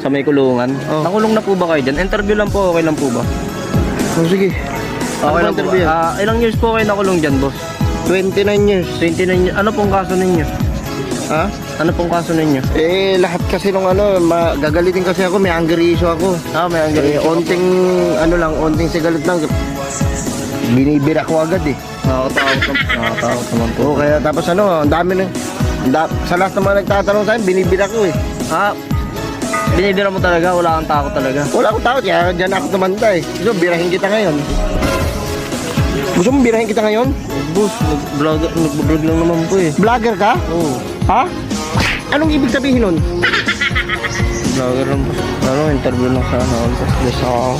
sa may kulungan. Oh. Nakulong na po ba kayo dyan? Interview lang po, okay lang po ba? Oh, sige. Okay Ano lang po interview? ba? Ilang years po kayo nakulong dyan, boss? 29 years. 29 years. Ano pong kaso ninyo? Ha? Ano pong kaso ninyo? Lahat kasi nung gagalitin kasi ako, may anger issue ako. May anggar. Onting sigalit lang. Binibira ko agad eh. Nakakatakot naman po. Oo, kaya tapos ang dami sa lahat ng mga nagtatanong sa akin, binibira ko eh. Binibira mo talaga? Wala kang takot talaga? Wala akong takot, kaya dyan ako tumanda eh. Gusto mo, birahin kita ngayon. Gusto mo, birahin kita ngayon? Boss, nag-vlog lang naman po eh. Vlogger ka? Oo. Ha? Anong ibig sabihin nun? Vlogger lang po. Interview lang sa ano. Gusto ko.